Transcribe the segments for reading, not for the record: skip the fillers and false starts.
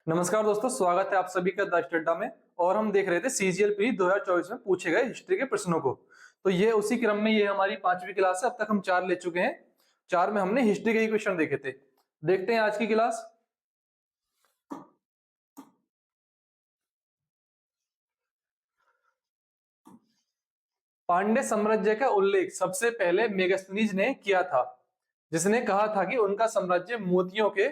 नमस्कार दोस्तों, स्वागत है आप सभी का द स्टडी अड्डा में। और हम देख रहे थे सीजीएल प्री 2024 में पूछे गए हिस्ट्री के प्रश्नों को। तो ये उसी क्रम में ये हमारी 5वीं क्लास है। अब तक हम 4 ले चुके हैं। 4 में हमने हिस्ट्री के ही क्वेश्चन देखे थे। देखते हैं आज की क्लास। पांड्य साम्राज्य का उल्लेख सबसे पहले मेगास्थनीज ने किया था, जिसने कहा था कि उनका साम्राज्य मोतियों के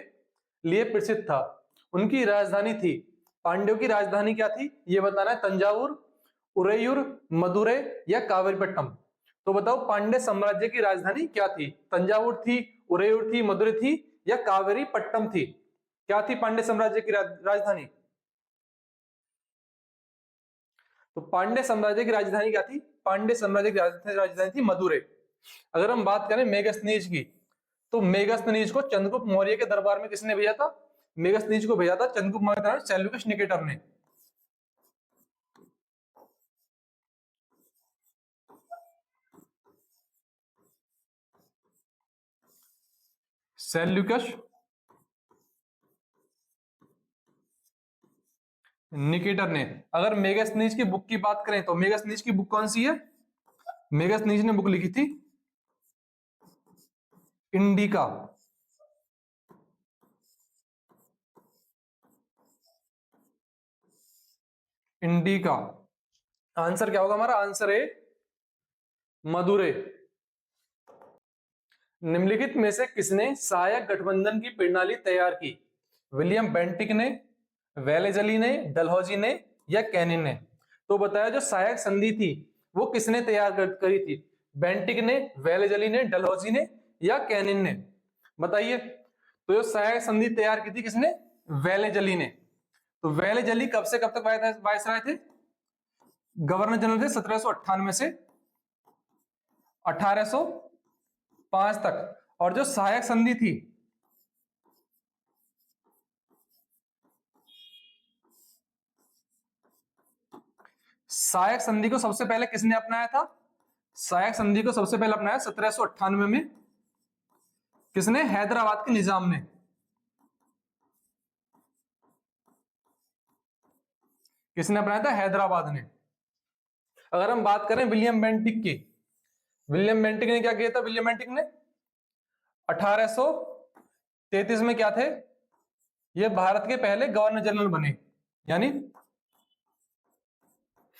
लिए प्रसिद्ध था। उनकी राजधानी थी, पांड्यों की राजधानी क्या थी ये बताना है। तंजावुर, उरैयूर, मदुरै या कावेरीपट्टनम। तो बताओ पांड्य साम्राज्य की राजधानी क्या थी? तंजावुर थी, उरैयूर थी, मदुरै थी या कावेरीपट्टनम थी? क्या थी पांड्य साम्राज्य की राजधानी? तो पांड्य साम्राज्य की राजधानी क्या थी? पांड्य साम्राज्य की राजधानी थी मदुरै। अगर हम बात करें मेगास्थनीज की, तो मेगास्थनीज को चंद्रगुप्त मौर्य के दरबार में किसने भेजा था? मेगास्थनीज को भेजा था चंद्रगुप्त मौर्य सेल्यूकस निकेटर ने। सेल्यूकस निकेटर ने। अगर मेगास्थनीज की बुक की बात करें तो मेगास्थनीज की बुक कौन सी है? मेगास्थनीज ने बुक लिखी थी इंडिका। इंडिका। आंसर क्या होगा हमारा? आंसर है मदुरै। निम्नलिखित में से किसने सहायक गठबंधन की प्रणाली तैयार की? विलियम बेंटिक ने, वेलेजली ने, डलहौजी ने या कैनिन ने? तो बताया जो सहायक संधि थी वो किसने तैयार करी थी? बेंटिक ने, वेलेजली ने, डलहौजी ने या कैनिन ने? बताइए। तो जो सहायक संधि तैयार की थी किसने? वेलेजली ने। तो वेलेजली कब से कब तक वायसराय थे? गवर्नर जनरल थे 1798 से 1805 तक। और जो सहायक संधि थी सहायक संधि को सबसे पहले किसने अपनाया था? सहायक संधि को सबसे पहले अपनाया 1798 में। किसने? हैदराबाद के निजाम ने। किसने अपनाया था? हैदराबाद ने। अगर हम बात करें विलियम बेंटिक की, विलियम बेंटिक ने क्या किया था? विलियम बेंटिक ने 1833 में क्या थे? ये भारत के पहले गवर्नर जनरल बने, यानी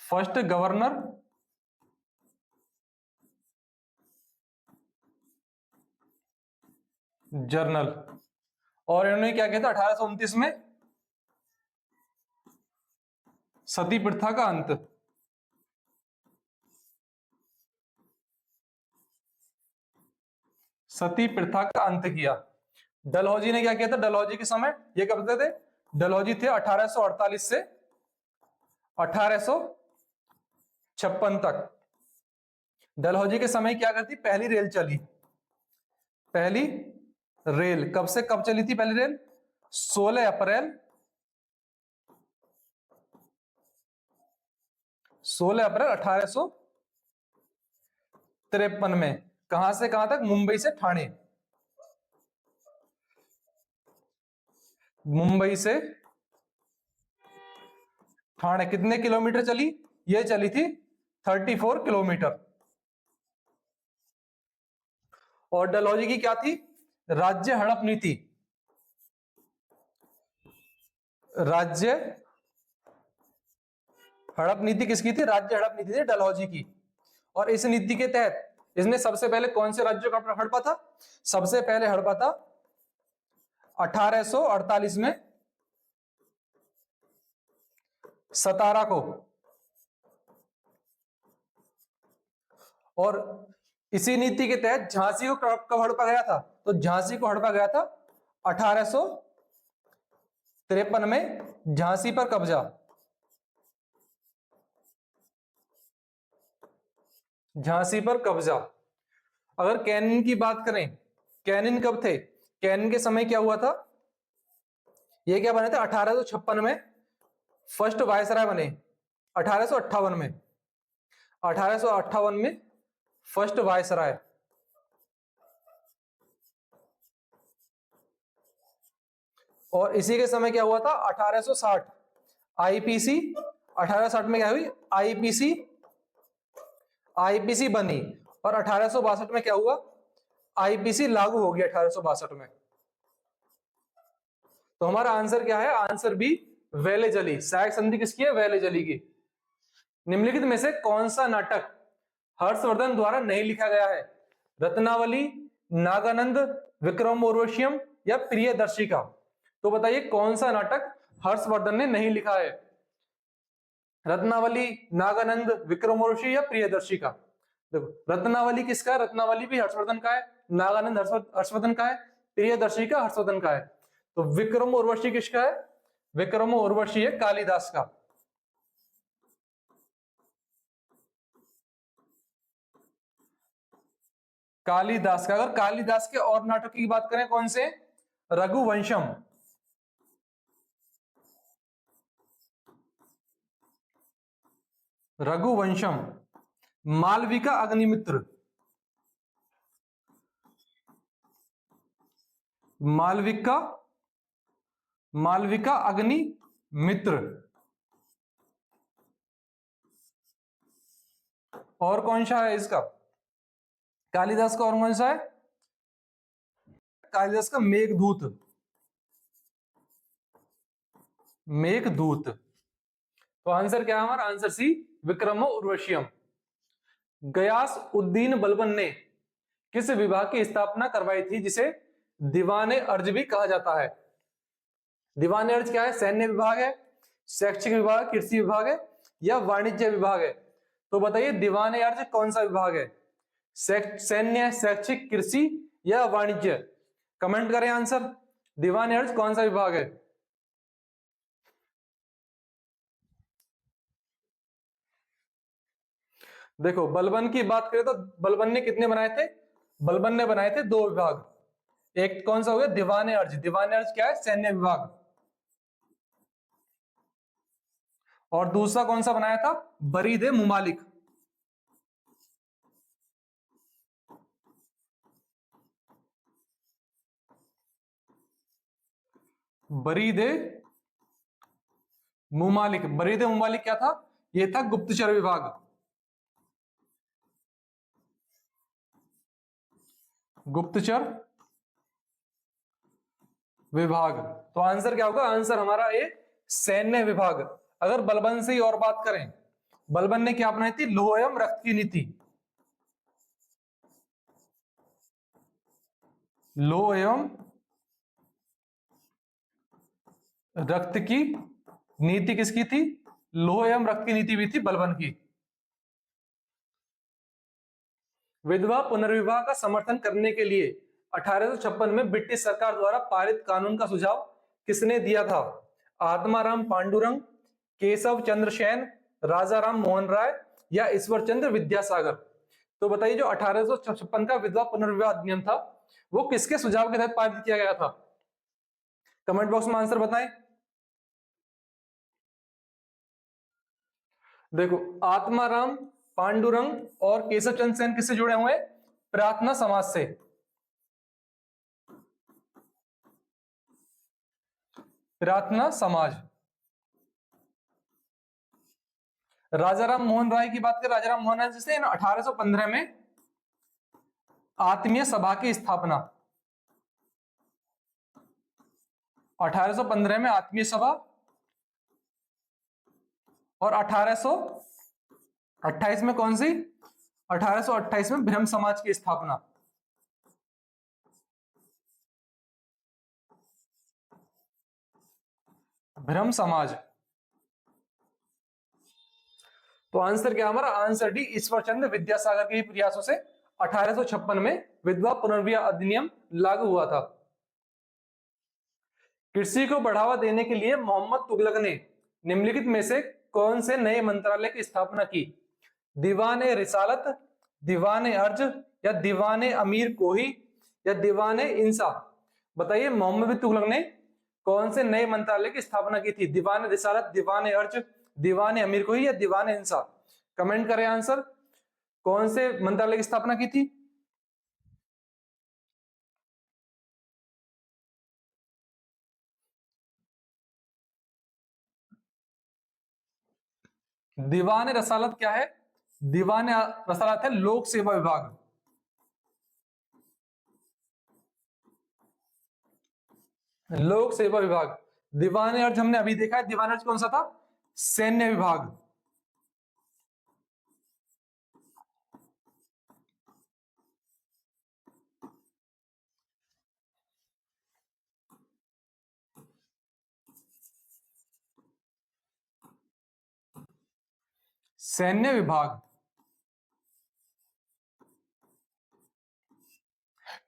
फर्स्ट गवर्नर जनरल। और इन्होंने क्या किया था 1829 में? सती प्रथा का अंत। सती प्रथा का अंत किया। डलहौजी ने क्या किया था? डलहौजी के समय ये कब थे? डलहौजी थे 1848 से 1856 तक। डलहौजी के समय क्या करती? पहली रेल चली। पहली रेल कब से कब चली थी? पहली रेल 16 अप्रैल 1853 में। कहां से कहां तक? मुंबई से ठाणे। मुंबई से ठाणे कितने किलोमीटर चली? ये चली थी 34 किलोमीटर। और डलहौजी की क्या थी? राज्य हड़प नीति। राज्य हड़प नीति किसकी थी? राज्य हड़प नीति थी डलहौजी की। और इस नीति के तहत इसने सबसे पहले कौन से राज्यों का हड़पा था? सबसे पहले हड़पा था 1848 में सतारा को। और इसी नीति के तहत झांसी को कब हड़पा गया था? तो झांसी को हड़पा गया था 1853 में। झांसी पर कब्जा। झांसी पर कब्जा। अगर कैनिन की बात करें, कैनिन कब थे? कैनिन के समय क्या हुआ था? ये क्या बने थे? 1856 में फर्स्ट वायसराय बने। 1858 में 1858 में फर्स्ट वायसराय। और इसी के समय क्या हुआ था 1860 आईपीसी, 1860 में क्या हुई आईपीसी, आईपीसी बनी और 1862 में क्या हुआ आईपीसी लागू हो गया 1862 में। तो हमारा आंसर क्या है, आंसर बी वेलेजली। सहायक संधि किसकी है, वेलेजली की। निम्नलिखित में से कौन सा नाटक हर्षवर्धन द्वारा नहीं लिखा गया है, रत्नावली, नागानंद, विक्रम उर्वशियम या प्रियदर्शिका। तो बताइए कौन सा नाटक हर्षवर्धन ने नहीं लिखा है, रत्नावली, नागानंद, विक्रम उर्वशी या प्रियदर्शिका। देखो रत्नावली किसका है, रत्नावली भी हर्षवर्धन का है, नागानंद हर्षवर्धन का है, प्रियदर्शिका हर्षवर्धन का है। तो विक्रम उर्वशी किसका है, विक्रम उर्वशी है कालिदास का। कालिदास का। अगर कालिदास के और नाटक की बात करें कौन से, रघुवंशम, रघुवंशम, मालविका अग्निमित्र, मालविका, मालविका अग्निमित्र, और कौन सा है इसका कालिदास का, और कौन सा है कालिदास का, मेघदूत, मेघदूत। तो आंसर क्या है हमारा, आंसर सी विक्रमो उर्वशियम। गयास उद्दीन बलबन ने किस विभाग की स्थापना करवाई थी जिसे दीवाने अर्ज भी कहा जाता है। दीवाने अर्ज क्या है, सैन्य विभाग है, शैक्षिक विभाग, कृषि विभाग है या वाणिज्य विभाग है। तो बताइए दीवाने अर्ज कौन सा विभाग है, सैन्य, शैक्षिक, कृषि या वाणिज्य। कमेंट करें आंसर, दीवाने अर्ज कौन सा विभाग है। देखो बलबन की बात करें तो बलबन ने कितने बनाए थे, बलबन ने बनाए थे 2 विभाग। एक कौन सा हो गया दीवाने अर्ज, दीवाने अर्ज क्या है सैन्य विभाग, और दूसरा कौन सा बनाया था बरीदे मुमालिक। बरीदे मुमालिक, बरीदे मुमालिक क्या था, ये था गुप्तचर विभाग, गुप्तचर विभाग। तो आंसर क्या होगा, आंसर हमारा ए सैन्य विभाग। अगर बलबन से ही और बात करें, बलबन ने क्या अपनाई थी, लौह एवं रक्त की नीति, लौह एवं रक्त की नीति किसकी थी, लौह एवं रक्त की नीति भी थी बलबन की। विधवा पुनर्विवाह का समर्थन करने के लिए 1856 में ब्रिटिश सरकार द्वारा पारित कानून का सुझाव किसने दिया था, आत्माराम पांडुरंग, केशव चंद्र सेन, राजा राम मोहन राय या ईश्वर चंद्र विद्यासागर। तो बताइए जो 1856 का विधवा पुनर्विवाह अधिनियम था वो किसके सुझाव के तहत पारित किया गया था, कमेंट बॉक्स में आंसर बताएं। देखो आत्माराम पांडुरंग और केशव चंद्र सेन किससे जुड़े हुए हैं, प्रार्थना समाज से। प्रार्थना समाज। राजाराम मोहन राय की बात करें, राजाराम मोहन राय जिसने 1815 में आत्मीय सभा की स्थापना, 1815 में आत्मीय सभा, और 1828 में कौन सी, 1828 में ब्रह्म समाज की स्थापना। ब्रह्म समाज। तो आंसर क्या हमारा, आंसर डी ईश्वर चंद्र विद्यासागर के प्रयासों से 1856 में विधवा पुनर्विवाह अधिनियम लागू हुआ था। कृषि को बढ़ावा देने के लिए मोहम्मद तुगलक ने निम्नलिखित में से कौन से नए मंत्रालय की स्थापना की, दीवाने रिसालत, दीवाने अर्ज या दीवाने अमीर कोही या दीवाने इंसा। बताइए मोहम्मद बिन तुगलक ने कौन से नए मंत्रालय की स्थापना की थी, दीवाने रिसालत, दीवाने अर्ज, दीवाने अमीर कोही या दीवाने इंसा। कमेंट करें आंसर, कौन से मंत्रालय की स्थापना की थी। दीवान रसालत क्या है? दीवान रसालत है लोक सेवा विभाग। लोक सेवा विभाग। दीवान अर्ज हमने अभी देखा है, दीवान अर्ज कौन सा था? सैन्य विभाग। सैन्य विभाग।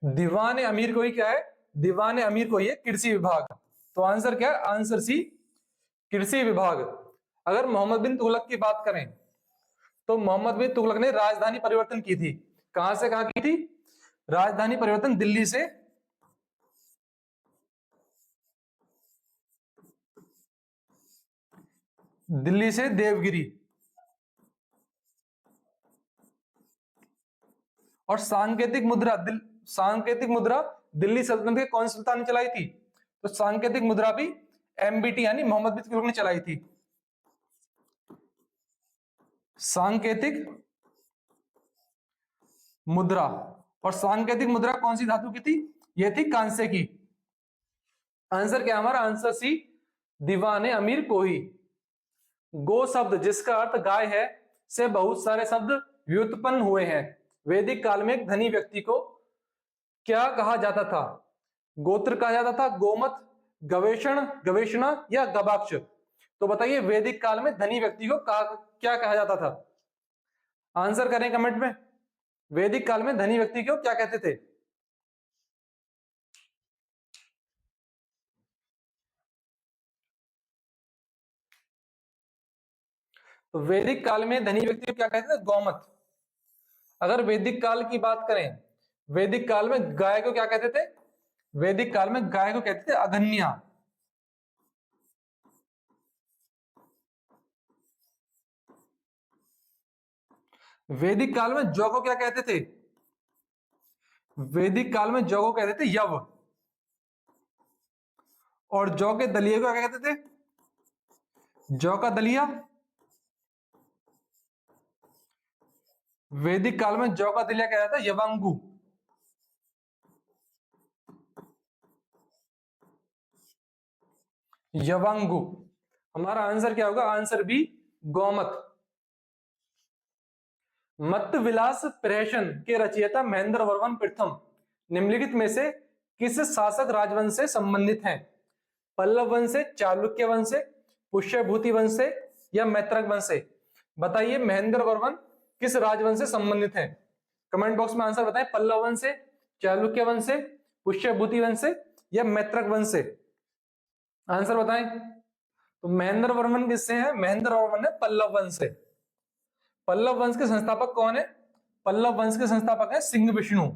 दीवान अमीर को ही क्या है? दीवान अमीर को ही है कृषि विभाग। तो आंसर क्या है? आंसर सी, कृषि विभाग। अगर मोहम्मद बिन तुगलक की बात करें तो मोहम्मद बिन तुगलक ने राजधानी परिवर्तन की थी। कहां से कहां की थी? राजधानी परिवर्तन दिल्ली से देवगिरी। और सांकेतिक मुद्रा दिल्ली सल्तनत के कौन सुल्तान ने चलाई थी? तो सांकेतिक मुद्रा भी एमबीटी यानी मोहम्मद बिन तुगलक ने चलाई थी। सांकेतिक मुद्रा। और सांकेतिक मुद्रा कौन सी धातु की थी? यह थी कांसे की। आंसर क्या हमारा? आंसर सी, दीवाने अमीर को ही। गो शब्द जिसका अर्थ गाय है से बहुत सारे शब्द व्युत्पन्न हुए हैं। वैदिक काल में एक धनी व्यक्ति को क्या कहा जाता था? गोत्र कहा जाता था, गोमत, गवेषण, गवेषणा या गवाक्ष? तो बताइए वैदिक काल में धनी व्यक्ति को क्या कहा जाता था? आंसर करें कमेंट में। वैदिक काल में धनी व्यक्ति को क्या कहते थे? तो वैदिक काल में धनी व्यक्ति को क्या कहते थे? गौमत। अगर वैदिक काल की बात करें, वैदिक काल में गाय को क्या कहते थे? वैदिक काल में गाय को कहते थे अगन्या। वैदिक काल में जौ को क्या कहते थे? वैदिक काल में जौ को कहते थे यव। और जौ के दलिये को क्या कहते थे? जौ का दलिया। वैदिक काल में जौ का दलिया क्या कहता था? यवांगू। यवांगु। हमारा आंसर क्या होगा? आंसर बी, गौमत। मत्त विलास प्रहसन के रचयिता महेंद्र वर्मन प्रथम निम्नलिखित में से किस शासक राजवंश से संबंधित हैं? पल्लव वंश से, चालुक्य वंश से, पुष्यभूति वंश से या मैत्रक वंश से? बताइए महेंद्र वर्मन किस राजवंश से संबंधित हैं? कमेंट बॉक्स में आंसर बताएं। पल्लव वंश से, चालुक्य वंश से, पुष्यभूति वंश से या मैत्रक वंश से? आंसर बताएं। तो महेंद्र वर्मन किससे है? महेंद्र वर्मन है पल्लव वंश से। पल्लव वंश के संस्थापक कौन है? पल्लव वंश के संस्थापक है सिंह विष्णु।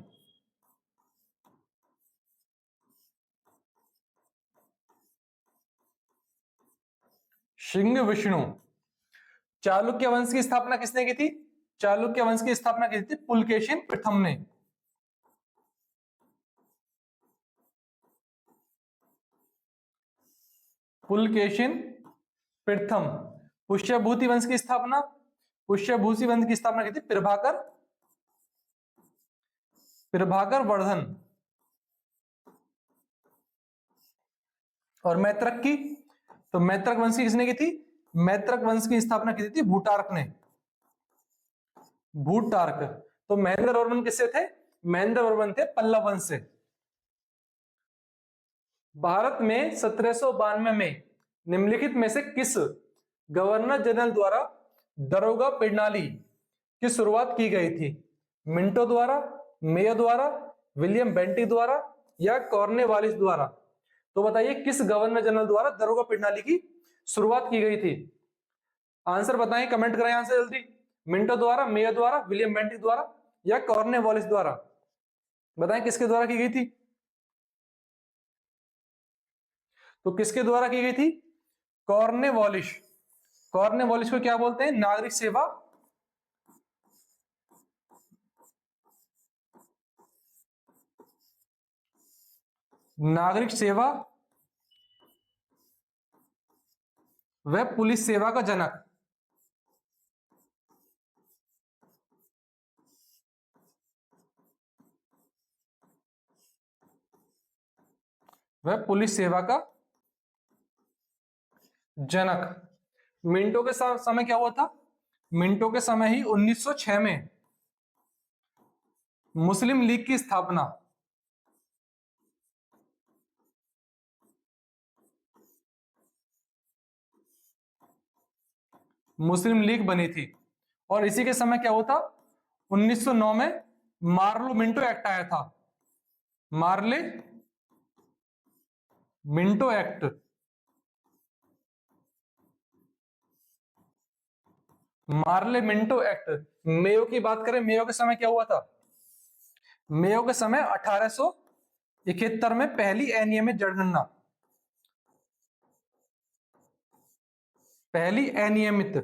सिंह विष्णु। चालुक्य वंश की स्थापना किसने की थी? चालुक्य वंश की स्थापना की थी पुलकेशिन प्रथम ने। पुलकेशिन प्रथम। पुष्यभूति वंश की स्थापना, पुष्यभूति वंश की स्थापना की थी प्रभाकर, प्रभाकर वर्धन। और मैत्रक की? तो मैत्रक वंश की किसने की थी? मैत्रक वंश की स्थापना की थी भूटार्क ने। भूटार्क। तो महेंद्र वर्मन किससे थे? महेंद्र वर्मन थे पल्लव वंश से। भारत में 1792 में निम्नलिखित में से किस गवर्नर जनरल द्वारा दरोगा प्रणाली की शुरुआत की गई थी? मिंटो द्वारा, मेयो द्वारा, विलियम बेंटिक द्वारा या कॉर्नवालिस द्वारा? तो बताइए किस गवर्नर जनरल द्वारा दरोगा प्रणाली की शुरुआत की गई थी? आंसर बताएं, कमेंट करें आंसर जल्दी। मिंटो द्वारा, मेयो द्वारा, विलियम बेंटिक द्वारा या कॉर्नवालिस द्वारा? बताएं किसके द्वारा की गई थी? तो किसके द्वारा की गई थी? कॉर्नवालिस। कॉर्नवालिस को क्या बोलते हैं? नागरिक सेवा, नागरिक सेवा व पुलिस सेवा का जनक। वह पुलिस सेवा का जनक। मिंटो के समय क्या हुआ था? मिंटो के समय ही 1906 में मुस्लिम लीग की स्थापना, मुस्लिम लीग बनी थी। और इसी के समय क्या हुआ था? 1909 में मार्लो मिंटो एक्ट आया था। Morley Minto act. Morley Minto act. Mayo की बात करें, मेयो के समय क्या हुआ था? मेयो के समय 1871 में पहली अनियमित जनगणना, पहली अनियमित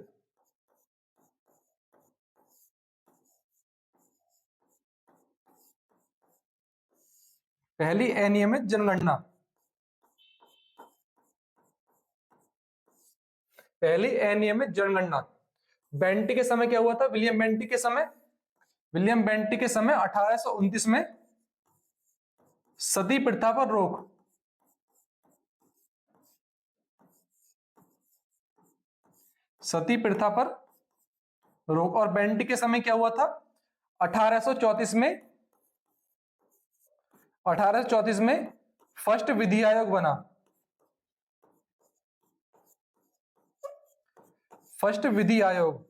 पहली अनियमित जनगणना, पहली अनियमित जनगणना। बेंटी के समय क्या हुआ था? विलियम बेंटी के समय, विलियम बेंटी के समय 1829 में सती प्रथा पर रोक, सती प्रथा पर रोक। और बेंटी के समय क्या हुआ था? 1834 में, 1834 में फर्स्ट विधि आयोग बना, फर्स्ट विधि आयोग।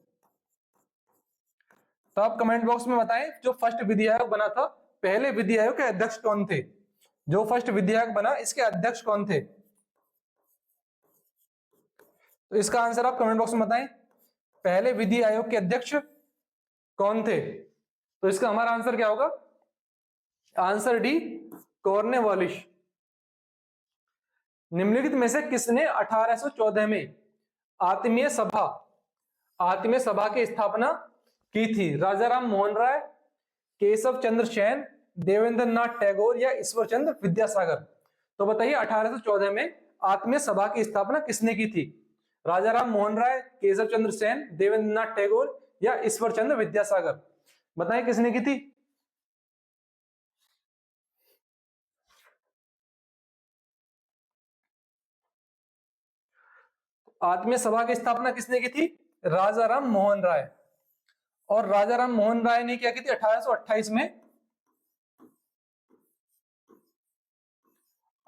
तो आप कमेंट बॉक्स में बताएं, जो फर्स्ट विधि आयोग बना था, पहले विधि आयोग के अध्यक्ष कौन थे? जो फर्स्ट विधि आयोग बना, इसके अध्यक्ष कौन थे? तो इसका आंसर आप कमेंट बॉक्स में बताएं, पहले विधि आयोग के अध्यक्ष कौन थे? तो इसका हमारा आंसर क्या होगा? Answer D, Cornwallis. निम्नलिखित में से किसने 1814 में आत्मीय सभा, आत्मीय सभा की स्थापना की थी? राजा राम मोहन राय, केशव चंद्र सेन, देवेंद्र नाथ टैगोर या ईश्वर चंद्र विद्यासागर? तो बताइए 1814 में आत्मीय सभा की स्थापना किसने की थी? राजा राम मोहन राय, केशव चंद्र सेन, देवेंद्र नाथ टैगोर या ईश्वर चंद्र विद्यासागर? बताइए किसने की थी? आत्मीय सभा की स्थापना किसने की थी? राजा राम मोहन राय। और राजा राम मोहन राय ने क्या की थी 1828 में?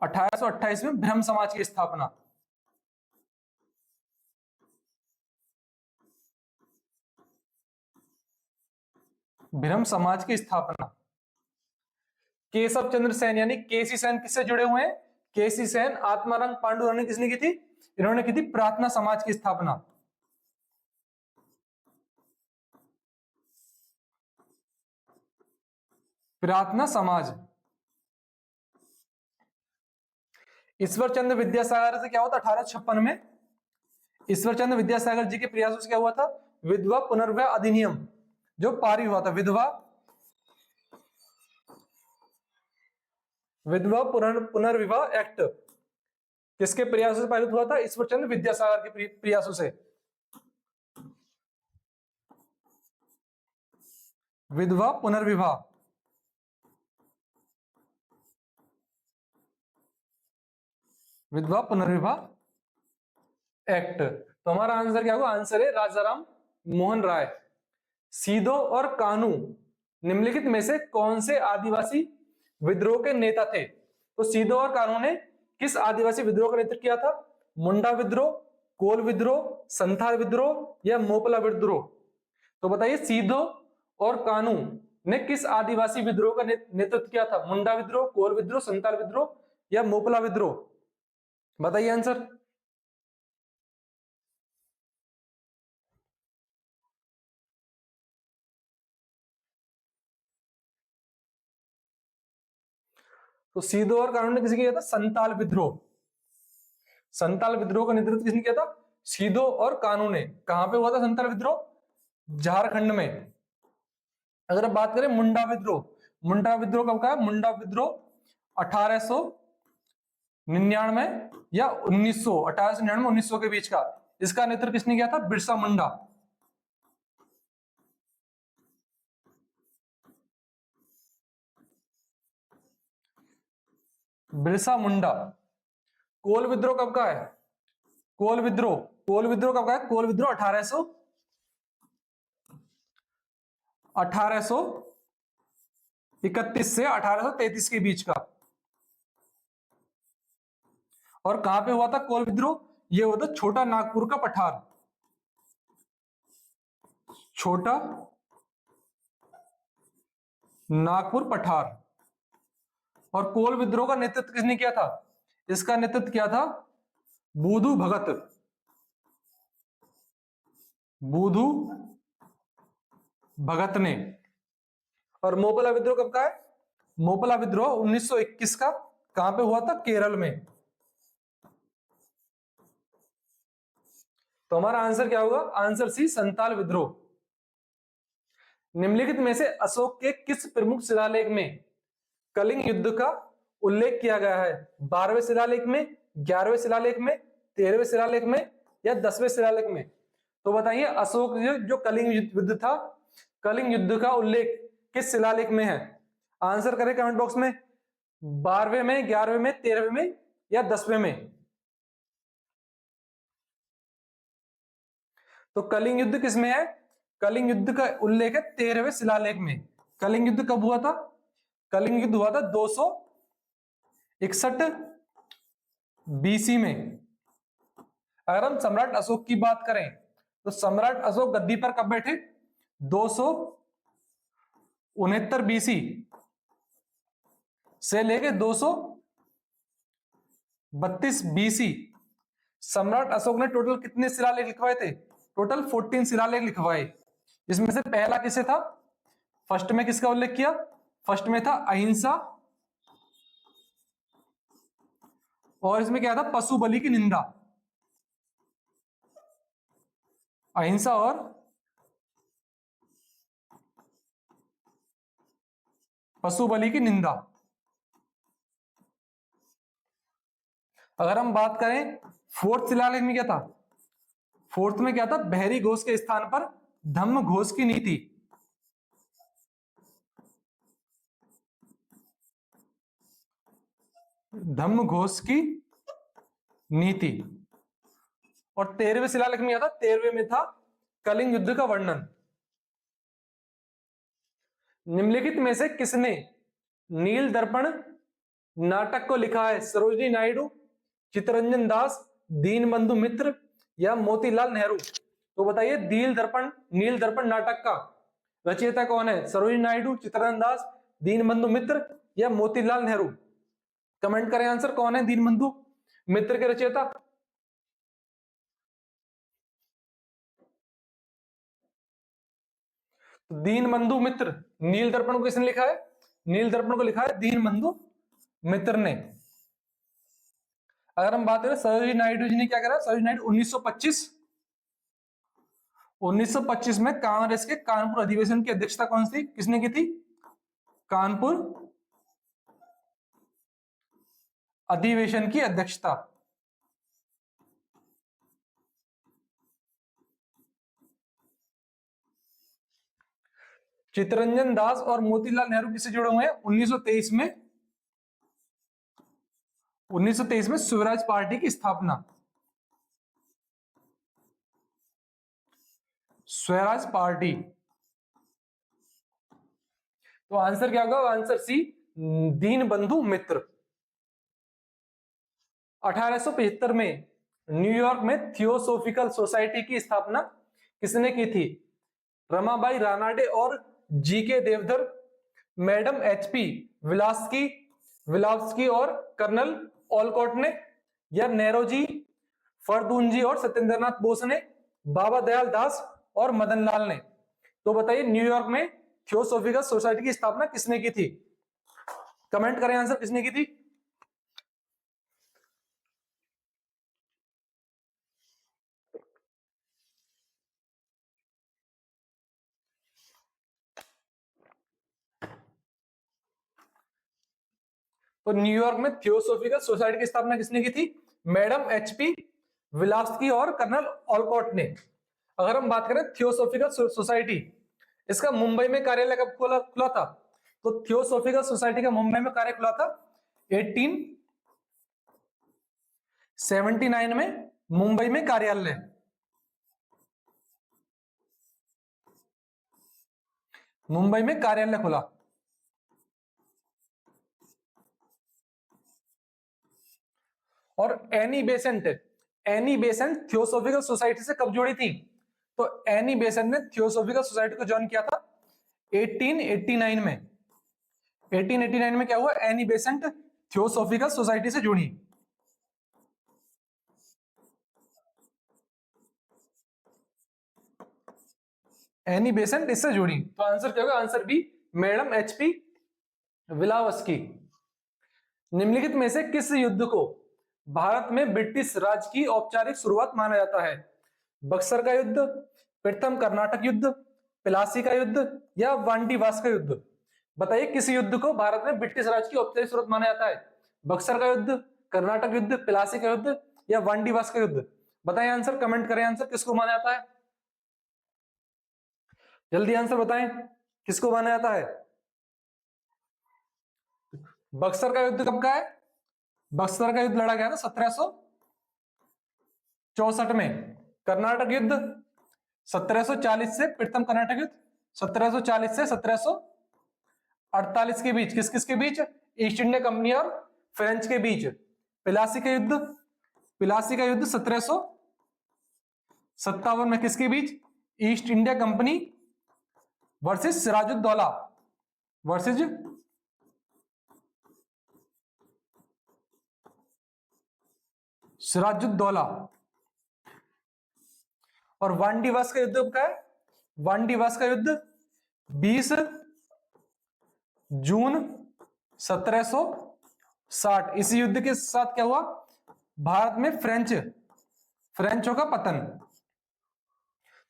1828 में ब्रह्म समाज की स्थापना, ब्रह्म समाज की स्थापना। केशव चंद्र सेन यानी केसी सेन किससे जुड़े हुए हैं? केसी सेन, आत्माराम पांडुरंग ने किसने की थी? इन्होंने की थी प्रार्थना समाज की स्थापना, प्रार्थना समाज। ईश्वर चंद्र विद्यासागर से क्या हुआ था 1856 में? ईश्वर चंद्र विद्यासागर जी के प्रयासों से क्या हुआ था? विधवा पुनर्विवाह अधिनियम जो पारित हुआ था, विधवा विधवा पुनर्विवाह एक्ट किसके प्रयासों से पारित हुआ था? ईश्वर चंद्र विद्यासागर के प्रयासों से। विधवा पुनर्विवाह, विधवा पुनर्विवाह एक्ट। तो हमारा आंसर क्या होगा? आंसर है राजाराम मोहन राय। सीधो और कानू निम्नलिखित में से कौन से आदिवासी विद्रोह के नेता थे? तो सीधो और कानू ने किस आदिवासी विद्रोह का नेतृत्व किया था? मुंडा विद्रोह, कोल विद्रोह, संथाल विद्रोह या मोपला विद्रोह? तो बताइए सीधो और कानू ने किस आदिवासी विद्रोह का नेतृत्व किया था? मुंडा विद्रोह, कोल विद्रोह, संथाल विद्रोह या मोपला विद्रोह? बताइए आंसर। तो सीधो और कानू ने किसी किया था? संताल विद्रोह। संताल विद्रोह का नेतृत्व किसने किया था? सीधो और कानू ने। कहां पे हुआ था संताल विद्रोह? झारखंड में। अगर आप बात करें मुंडा विद्रोह, मुंडा विद्रोह कब का है? मुंडा विद्रोह 1899 या 1900, 1899 1900 के बीच का। इसका नेतृत्व किसने किया था? बिरसा मुंडा। बिरसा मुंडा। कोल विद्रोह कब का है? कोल विद्रोह कब का है? कोल विद्रोह 1831 से 1833 के बीच का। और कहां पे हुआ था कोल विद्रोह? ये हुआ था छोटा नागपुर का पठार, छोटा नागपुर पठार। और कोल विद्रोह का नेतृत्व किसने किया था? इसका नेतृत्व किया था बुधु भगत। बुधु भगत ने। और मोपला विद्रोह कब का है? मोपला विद्रोह 1921 का। कहां पे हुआ था? केरल में। तो हमारा आंसर क्या होगा? आंसर सी, संताल विद्रोह। निम्नलिखित में से अशोक के किस प्रमुख शिलालेख में कलिंग युद्ध का उल्लेख किया गया है? 12वें शिलालेख में, 11वें शिलालेख में, 13वें शिलालेख में या 10वें शिलालेख में? तो बताइए, अशोक जो कलिंग युद्ध था, कलिंग युद्ध का उल्लेख किस शिलालेख में है? आंसर करें कमेंट बॉक्स में। 12वें में, 11वें में, 13वें में या 10वें में? तो कलिंग युद्ध किसमें है? कलिंग युद्ध का उल्लेख है 13वें शिलालेख में। कलिंग युद्ध कब हुआ था? कलिंग युद्ध हुआ था 261 बीसी में। अगर हम सम्राट अशोक की बात करें तो सम्राट अशोक गद्दी पर कब बैठे? 269 बीसी से लेके 232 बीसी। सम्राट अशोक ने टोटल कितने शिलालेख लिखवाए थे? टोटल 14 शिलालेख लिखवाए। इसमें से पहला किसे था? फर्स्ट में किसका उल्लेख किया? फर्स्ट में था अहिंसा, और इसमें क्या था? पशु बलि की निंदा। अहिंसा और पशु बलि की निंदा। अगर हम बात करें फोर्थ शिलालेख में क्या था? फोर्थ में क्या था? बहरी घोष के स्थान पर धम्म घोष की नीति। धम्म घोष की नीति। और 13वें शिलालेख में क्या था? 13वें में था कलिंग युद्ध का वर्णन। निम्नलिखित में से किसने नील दर्पण नाटक को लिखा है? सरोजिनी नायडू, चित्तरंजन दास, दीनबंधु मित्र या मोतीलाल नेहरू? तो बताइए, नील दर्पण नाटक का रचयिता कौन है? सरोजिनी नायडू, चित्तरंजन दास, दीनबंधु मित्र या मोतीलाल नेहरू? कमेंट करें आंसर, कौन है दीनबंधु मित्र के रचयिता? दीनबंधु मित्र। नील दर्पण को किसने लिखा है? नील दर्पण को लिखा है दीनबंधु मित्र ने। अगर हम बात करें सरोजिनी नायडू जी ने क्या करा? सरोजिनी नायडू 1925 में कांग्रेस के कानपुर अधिवेशन की अध्यक्षता कौन सी किसने की थी? कानपुर अधिवेशन की अध्यक्षता। चित्तरंजन दास और मोतीलाल नेहरू किससे जुड़े हुए हैं? 1923 में स्वराज पार्टी की स्थापना। स्वराज पार्टी। तो आंसर क्या होगा? आंसर सी, दीनबंधु मित्र। 1875 में न्यूयॉर्क में थियोसोफिकल सोसाइटी की स्थापना किसने की थी? रमाबाई रानाडे और जीके देवधर, मैडम एचपी विलास्की और कर्नल ओलकॉट ने, या नेरोजी, फरदूनजी और सत्येंद्रनाथ बोस ने, बाबा दयाल दास और मदन लाल ने? तो बताइए, न्यूयॉर्क में थियोसोफिकल सोसाइटी की स्थापना किसने की थी? कमेंट करें आंसर, किसने की थी? तो न्यूयॉर्क में थियोसोफिकल सोसाइटी की स्थापना किसने की थी? मैडम एचपी विलास्की और कर्नल ओलकॉट ने। अगर हम बात करें थियोसोफिकल सोसाइटी, इसका मुंबई में कार्यालय कब खुला था? तो थियोसोफिकल सोसाइटी का मुंबई में कार्य खुला था 18 79 में मुंबई में कार्यालय, मुंबई में कार्यालय खुला। और Annie Besant, Annie Besant theosophical society से कब जुड़ी थी? तो एनी बेसेंट ने थियोसॉफिकल सोसाइटी को ज्वाइन किया था 1889 में। 1889 में क्या हुआ? एनी बेसेंट थियोसॉफिकल सोसाइटी से जुड़ी। एनी बेसेंट इससे जुड़ी, तो आंसर क्या होगा? Answer B, madam HP Blavatsky. निम्नलिखित में से किस युद्ध को भारत में ब्रिटिश राज की औपचारिक शुरुआत माना जाता है? बक्सर का युद्ध, प्रथम कर्नाटक युद्ध, प्लासी का युद्ध या वांडीवास का युद्ध? बताइए किस युद्ध को भारत में ब्रिटिश राज की औपचारिक शुरुआत माना जाता है? बक्सर का युद्ध, कर्नाटक युद्ध, प्लासी का युद्ध या वांडीवास का युद्ध? बताएं आंसर, कमेंट करें आंसर, किसको माना जाता है? जल्दी आंसर बताएं, किसको माना जाता है? बक्सर का युद्ध कब का है? बक्सर का युद्ध लड़ा गया था 1764 में। कर्नाटक युद्ध 1740 से, प्रथम कर्नाटक युद्ध 1740 से 1748 के बीच। किस किस के बीच? ईस्ट इंडिया कंपनी और फ्रेंच के बीच। प्लासी का युद्ध, प्लासी का युद्ध 1757 में किसके बीच? East India Company versus Sirajuddaula, versus Sirajuddaula. और वांडीवास का युद्ध कब का है? वांडीवास का युद्ध 20 जून 1760। इस युद्ध के साथ क्या हुआ? भारत में फ्रेंचों का पतन।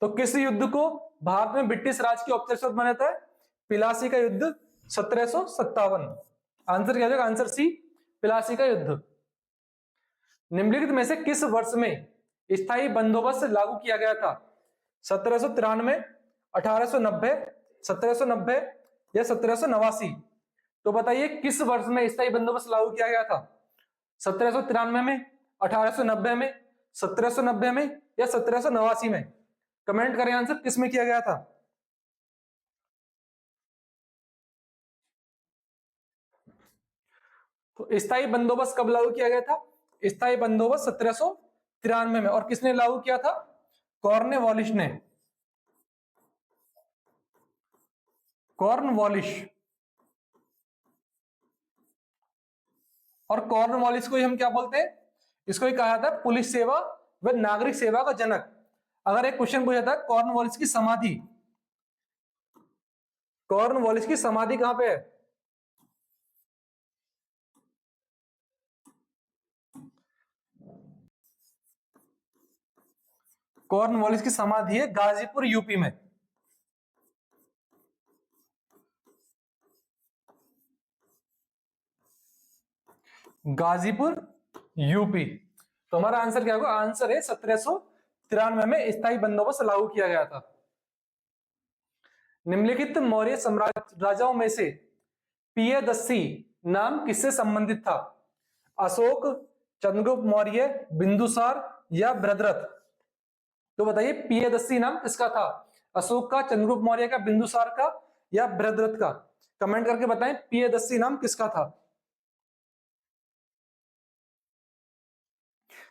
तो किस युद्ध को भारत में ब्रिटिश राज की औपचारिक शुरुआत माना जाता है? प्लासी का युद्ध 1757। आंसर क्या होगा? आंसर सी, प्लासी का युद्ध। निम्नलिखित में से किस वर्ष में स्थायी बंदोबस्त लागू किया गया था? 1793, 1890, 1790 या 1789? तो बताइए किस वर्ष में स्थायी बंदोबस्त लागू किया गया था? 1793 में, 1890 में, 1790 में या 1789 में? कमेंट करें आंसर, किस में किया गया था? तो स्थायी बंदोबस्त कब लागू किया गया था? स्थायी बंदोबस्त 1793 में। और किसने लागू किया था? कॉर्नवालिस ने। कॉर्नवालिस। और कॉर्नवालिस को ही हम क्या बोलते हैं? इसको ही कहा जाता है पुलिस सेवा व नागरिक सेवा का जनक। अगर एक क्वेश्चन पूछा था कॉर्नवालिस की समाधि, कॉर्नवालिस की समाधि कहां पे है? कॉर्नवालिस की समाधि है गाजीपुर, यूपी में। गाजीपुर, यूपी। तो हमारा आंसर क्या होगा? आंसर है 1793 में स्थायी बंदोबस्त लागू किया गया था। निम्नलिखित मौर्य सम्राट राजाओं में से पियदस्सी नाम किससे संबंधित था? अशोक, चंद्रगुप्त मौर्य, बिंदुसार या बृहद्रथ? तो बताइए पियदस्सी नाम किसका था? अशोक का, चंद्रगुप्त मौर्य का, बिंदुसार का या बृहद्रथ का? कमेंट करके बताएं पियदस्सी नाम किसका था?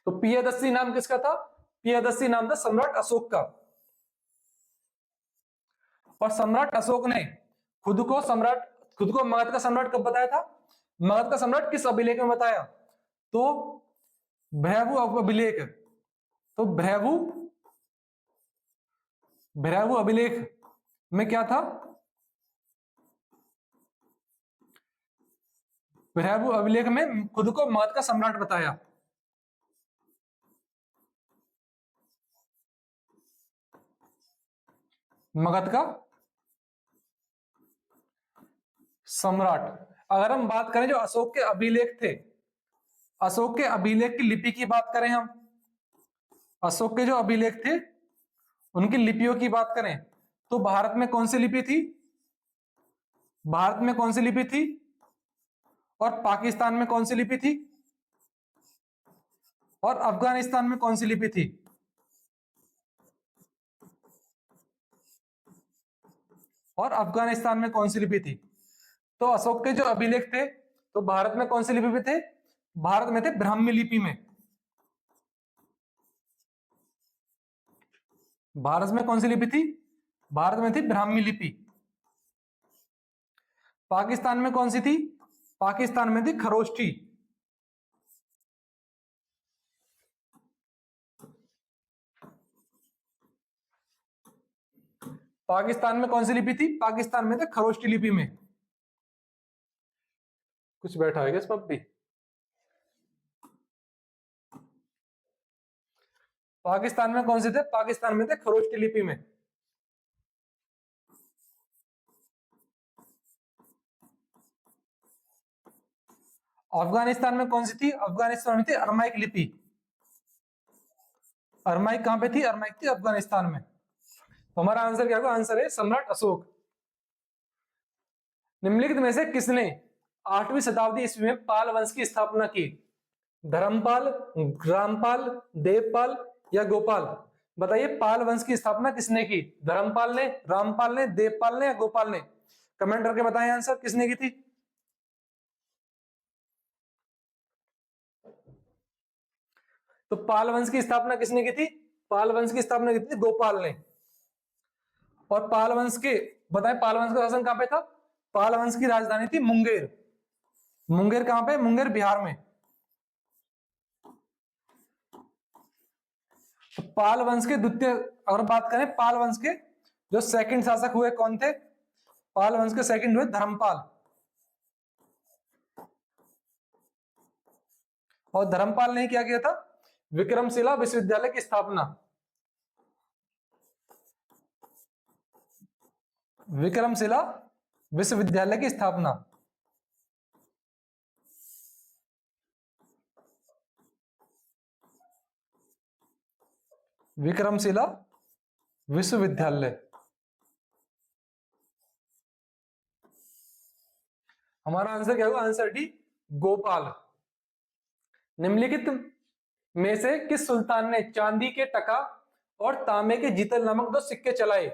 तो पियदस्सी नाम किसका था? पियदस्सी नाम था सम्राट अशोक का। और सम्राट अशोक ने खुद को मगध का सम्राट कब बताया था? मगध का सम्राट किस अभिलेख में बताया? तो भृगु अभिलेख। तो भृगु अभिलेख में क्या था? भृगु अभिलेख में खुद को मगध का सम्राट बताया। मगध का सम्राट। अगर हम बात करें जो अशोक के अभिलेख थे, अशोक के अभिलेख की लिपि की बात करें, हम अशोक के जो अभिलेख थे उनकी लिपियों की बात करें तो भारत में कौन सी लिपि थी? भारत में कौन सी लिपि थी? और पाकिस्तान में कौन सी लिपि थी? और अफगानिस्तान में कौन सी लिपि थी? और अफगानिस्तान में कौन सी लिपि थी? तो अशोक के जो अभिलेख थे, तो भारत में कौन सी लिपि में थे? भारत में थे ब्राह्मी लिपि में। भारत में कौन सी लिपि थी? भारत में थी ब्राह्मी लिपि। पाकिस्तान में कौन सी थी? पाकिस्तान में थी खरोष्ठी। पाकिस्तान में कौन सी लिपि थी? पाकिस्तान में थे खरोष्ठी लिपि में। कुछ बैठा है क्या इस पर भी? पाकिस्तान में कौन से थे? पाकिस्तान में थे खरोष्ठी लिपि में। अफगानिस्तान में कौन सी थी? अफगानिस्तान में थी अरमाइक लिपि। अरमाइक कहां पे थी? अरमाइक थी अफगानिस्तान में। तो हमारा आंसर क्या होगा? आंसर है सम्राट अशोक। निम्नलिखित में से किसने 8वीं शताब्दी ईस्वी में पाल वंश की स्थापना की? धर्मपाल, रामपाल, देवपाल या गोपाल? बताइए, पाल वंश की स्थापना किसने की? धर्मपाल ने, रामपाल ने, देवपाल ने या गोपाल ने? कमेंट करके बताएं आंसर किसने की थी। तो पाल वंश की स्थापना किसने की थी? पाल वंश की स्थापना की थी गोपाल ने। और पाल वंश के, बताएं पाल वंश का शासन कहां पे था? पाल वंश की राजधानी थी मुंगेर। मुंगेर कहां पे? मुंगेर बिहार में। तो पाल वंश के द्वितीय, अगर बात करें पाल वंश के जो सेकंड शासक हुए कौन थे? पाल वंश के सेकंड हुए धर्मपाल। और धर्मपाल ने क्या किया था? विक्रमशिला विश्वविद्यालय की स्थापना। विक्रमशिला विश्वविद्यालय की स्थापना। विक्रमशिला विश्वविद्यालय। हमारा आंसर क्या होगा? Answer D Gopal. निम्नलिखित में से किस सुल्तान ने चांदी के टका और तांबे के जीतल नामक 2 सिक्के चलाए?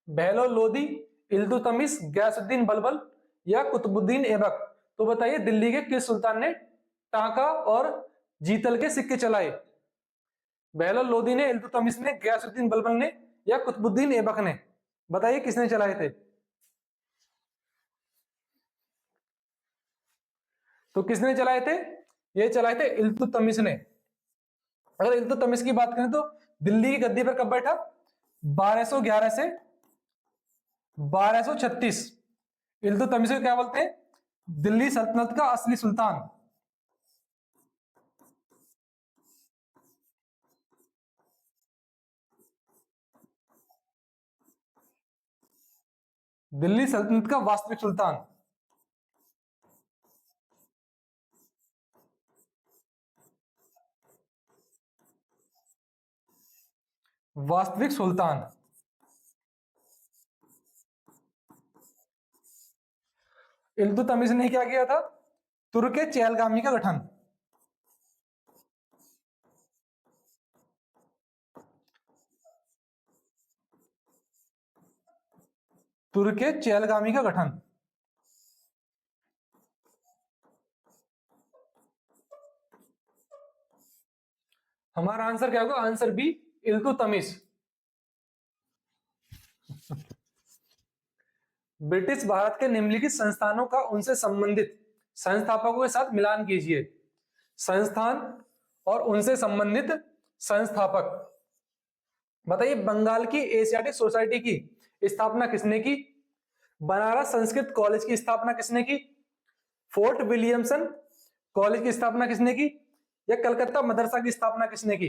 बहलोल लोदी, इल्तुतमिश, गयासुद्दीन बलबल या कुतुबुद्दीन ऐबक? तो बताइए, दिल्ली के किस सुल्तान ने टाका और जीतल के सिक्के चलाए? बहलोल लोदी ने, इल्तुतमिश ने, गयासुद्दीन बलबल ने या कुतुबुद्दीन ऐबक ने? बताइए किसने चलाए थे? तो किसने चलाए थे? ये चलाए थे इल्तुतमिश ने। अगर इल्तुतमिश की बात करें तो दिल्ली की गद्दी पर कब बैठा? 1211 से 1236। इल्तुतमिश को क्या बोलते हैं? दिल्ली सल्तनत का असली सुल्तान। दिल्ली सल्तनत का वास्तविक सुल्तान। वास्तविक सुल्तान। इल्तुतमिश ने क्या किया था? तुर्क चहलगामी का गठन। तुर्क चहलगामी का गठन। हमारा आंसर क्या होगा? Answer B Iltutmish. British Bharat के निम्नलिखित संस्थानों का उनसे संबंधित संस्थापकों के साथ मिलान कीजिए। संस्थान और उनसे संबंधित संस्थापक। बताइए, बंगाल की एशियाटिक सोसाइटी की स्थापना किसने की? बनारस संस्कृत कॉलेज की स्थापना किसने की? फोर्ट विलियमसन कॉलेज की स्थापना किसने की? या कलकत्ता मदरसा की स्थापना किसने की?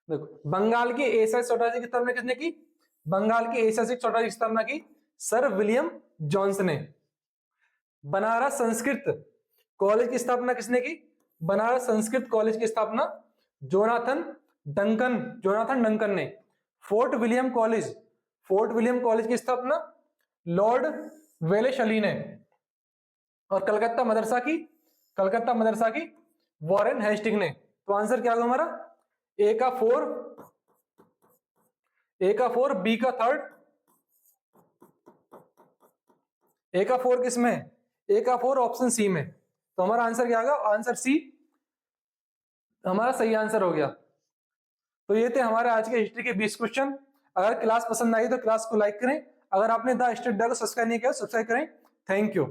देखो, बंगाल की एशियाटिक सोसाइटी की स्थापना किसने की? बंगाल की एशियाटिक सोसाइटी की स्थापना की सर विलियम जॉन्स ने। बनारस संस्कृत कॉलेज की स्थापना किसने की? बनारस संस्कृत कॉलेज की स्थापना जोनाथन डंकन ने। फोर्ट विलियम कॉलेज की स्थापना लॉर्ड वेलेशली ने। और कलकत्ता मदरसा की वॉरेन हेस्टिंग ने। तो आंसर क्या होगा हमारा, ए का 4, बी का 3, ए का 4 किस में, ए का 4 ऑप्शन सी में। तो हमारा आंसर क्या होगा, आंसर सी हमारा सही आंसर हो गया। तो ये थे हमारे आज के हिस्ट्री के 20 क्वेश्चन। अगर क्लास पसंद आई तो क्लास को लाइक करें, अगर आपने द स्टडी को सब्सक्राइब नहीं किया सब्सक्राइब करें। Thank you.